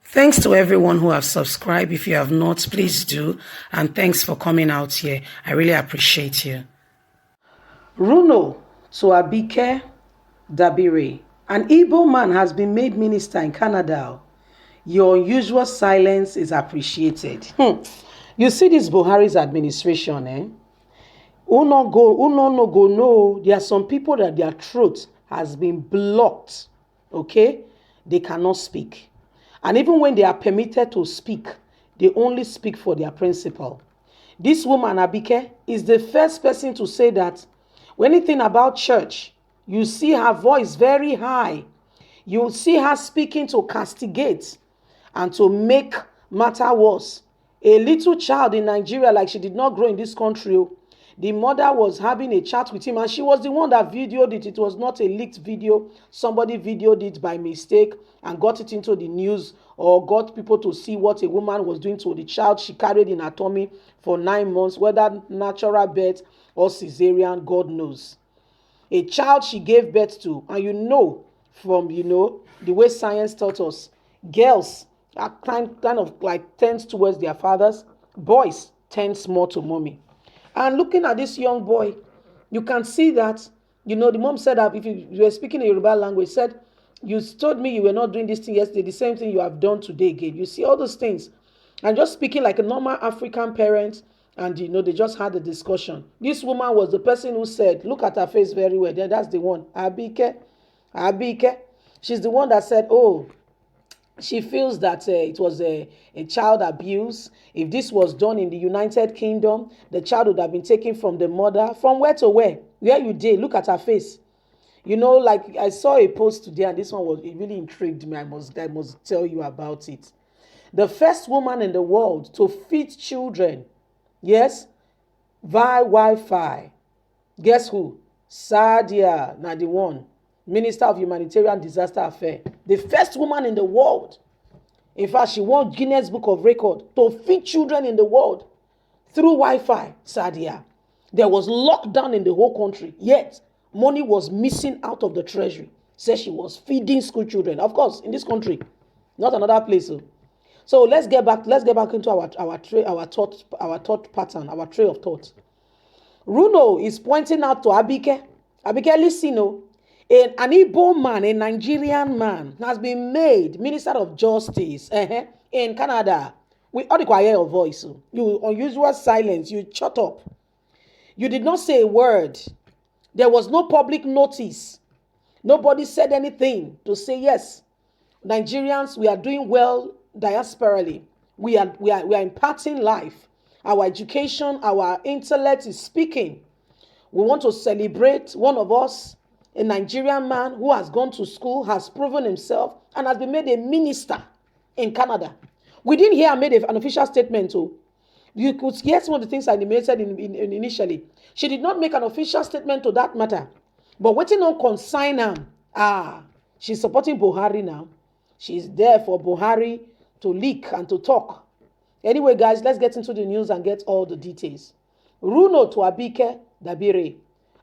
Thanks to everyone who have subscribed. If you have not, please do. And thanks for coming out here. I really appreciate you. Runo to Abike Dabire. An Igbo man has been made minister in Canada. Your unusual silence is appreciated. You see this Buhari's administration, Who no go no. There are some people that their throat has been blocked. Okay? They cannot speak. And even when they are permitted to speak, they only speak for their principal. This woman, Abike, is the first person to say that when anything about church, you see her voice very high. You see her speaking to castigate and to make matter worse. A little child in Nigeria, like she did not grow in this country, the mother was having a chat with him and she was the one that videoed it. It was not a leaked video. Somebody videoed it by mistake and got it into the news or got people to see what a woman was doing to the child she carried in her tummy for 9 months, whether natural birth or cesarean, God knows. A child she gave birth to, and from the way science taught us, girls are kind of like tends towards their fathers, boys tends more to mommy. And looking at this young boy, you can see that, the mom said that if you were speaking a Yoruba language, said, you told me you were not doing this thing yesterday, the same thing you have done today again. You see all those things. And just speaking like a normal African parent, and they just had a discussion. This woman was the person who said, look at her face very well. That's the one. Abike. She's the one that said, she feels that it was a child abuse. If this was done in the United Kingdom, the child would have been taken from the mother. From where to where? Where you did? Look at her face. Like I saw a post today, and this one it really intrigued me. I must tell you about it. The first woman in the world to feed children, yes, via Wi-Fi. Guess who? Sadia, not the one. Minister of Humanitarian Disaster Affairs, the first woman in the world. In fact, she won Guinness Book of Record to feed children in the world through Wi-Fi. Sadia. There was lockdown in the whole country, yet money was missing out of the treasury. Said she was feeding school children. Of course, in this country, not another place. So let's get back into our thought pattern, our tray of thought. Runo is pointing out to Abike. Abike, listen, an Igbo man, a Nigerian man, has been made Minister of Justice in Canada. We all require your voice. You unusual silence. You shut up. You did not say a word. There was no public notice. Nobody said anything to say yes. Nigerians, we are doing well diasporally. We are imparting life. Our education, our intellect is speaking. We want to celebrate one of us. A Nigerian man who has gone to school, has proven himself, and has been made a minister in Canada. We didn't hear her made an official statement. You could hear some of the things I enumerated initially. She did not make an official statement to that matter. But waiting on consign her. She's supporting Buhari now. She's there for Buhari to leak and to talk. Anyway, guys, let's get into the news and get all the details. Runo to Abike Dabire.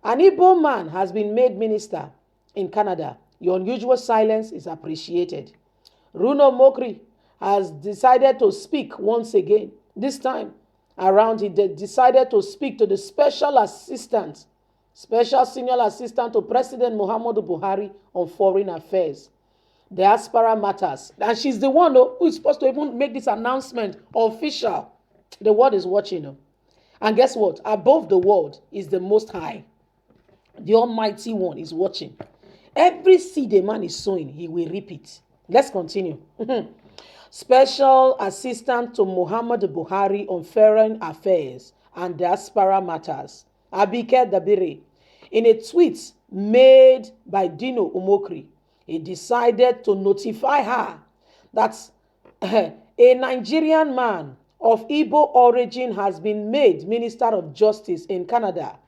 An Igbo man has been made minister in Canada. Your unusual silence is appreciated. Runo Mokri has decided to speak once again. This time around, he decided to speak to the special senior assistant to President Muhammadu Buhari on foreign affairs, diaspora matters. And she's the one who is supposed to even make this announcement official. The world is watching. And guess what? Above the world is the Most High. The Almighty One is watching. Every seed a man is sowing, he will reap it. Let's continue. Special Assistant to Muhammad Buhari on Foreign Affairs and Diaspora Matters, Abike Dabire, in a tweet made by Dino Umokri, he decided to notify her that a Nigerian man of Igbo origin has been made Minister of Justice in Canada.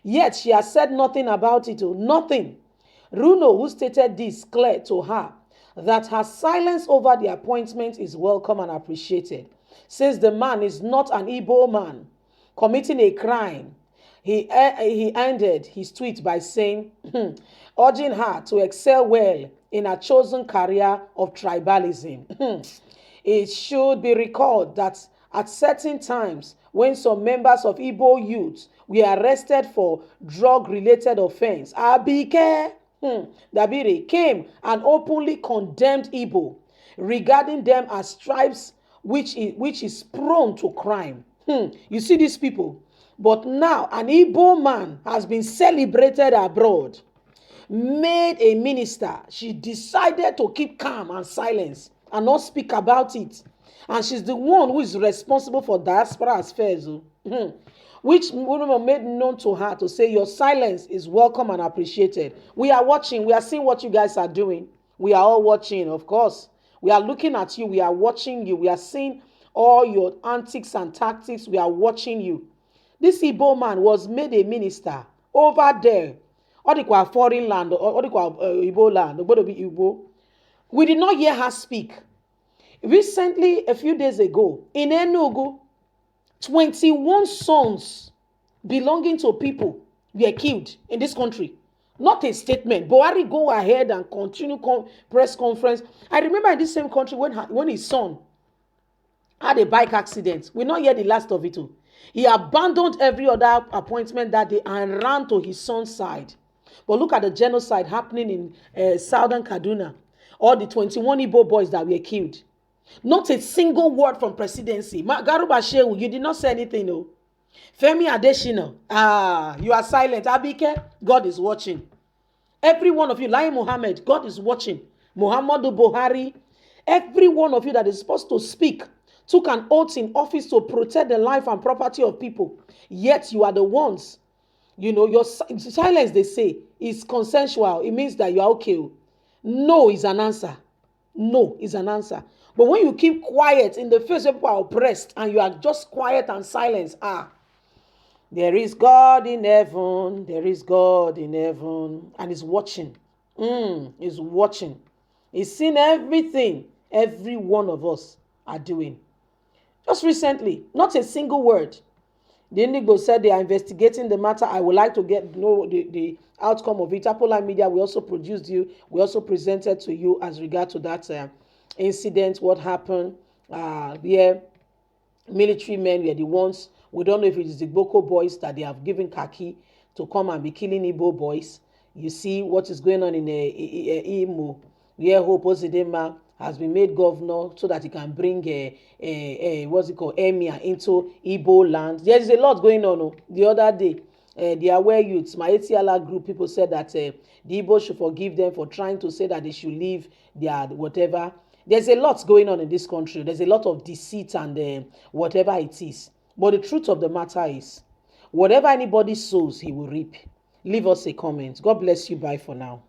Yet she has said nothing about it, nothing. Runo, who stated this, cleared to her that her silence over the appointment is welcome and appreciated, says the man is not an Igbo man committing a crime. He ended his tweet by saying, urging her to excel well in her chosen career of tribalism. It should be recalled that at certain times, when some members of Igbo youth were arrested for drug-related offense, Abike Dabiri came and openly condemned Igbo, regarding them as tribes which is prone to crime. You see these people? But now an Igbo man has been celebrated abroad, made a minister. She decided to keep calm and silence and not speak about it. And she's the one who is responsible for diaspora affairs, which women made known to her to say, your silence is welcome and appreciated. We are watching. We are seeing what you guys are doing. We are all watching, of course. We are looking at you. We are watching you. We are seeing all your antics and tactics. We are watching you. This Igbo man was made a minister over there. All the foreign land, all the Igbo land, Igbo. We did not hear her speak. Recently, a few days ago, in Enugu, 21 sons belonging to people were killed in this country. Not a statement. Buhari go ahead and continue press conference. I remember in this same country when his son had a bike accident. We not hear the last of it too. He abandoned every other appointment that day and ran to his son's side. But look at the genocide happening in southern Kaduna. All the 21 Igbo boys that were killed. Not a single word from presidency. Garuba Shehu, you did not say anything, no. Femi Adesina, you are silent. Abike, God is watching. Every one of you, Lai Mohammed, God is watching. Muhammadu Buhari, every one of you that is supposed to speak, took an oath in office to protect the life and property of people. Yet you are the ones, your silence, they say, is consensual. It means that you are okay. No is an answer. No is an answer. But when you keep quiet in the face of people are oppressed and you are just quiet and silent, there is God in heaven. There is God in heaven. And he's watching. He's watching. He's seen everything every one of us are doing. Just recently, not a single word. The Igbo said they are investigating the matter. I would like to know the outcome of it. Apolline Media, we also produced you. We also presented to you as regard to that incident, what happened. Where military men were the ones. We don't know if it is the Boko boys that they have given khaki to come and be killing Igbo boys. You see what is going on in Imo, where Hope Ozidema has been made governor so that he can bring emir into Igbo land. There is a lot going on. The other day, the Aware Youths, my ATLR group, people said that the Igbo should forgive them for trying to say that they should leave their whatever. There's a lot going on in this country. There's a lot of deceit and whatever it is. But the truth of the matter is, whatever anybody sows, he will reap. Leave us a comment. God bless you. Bye for now.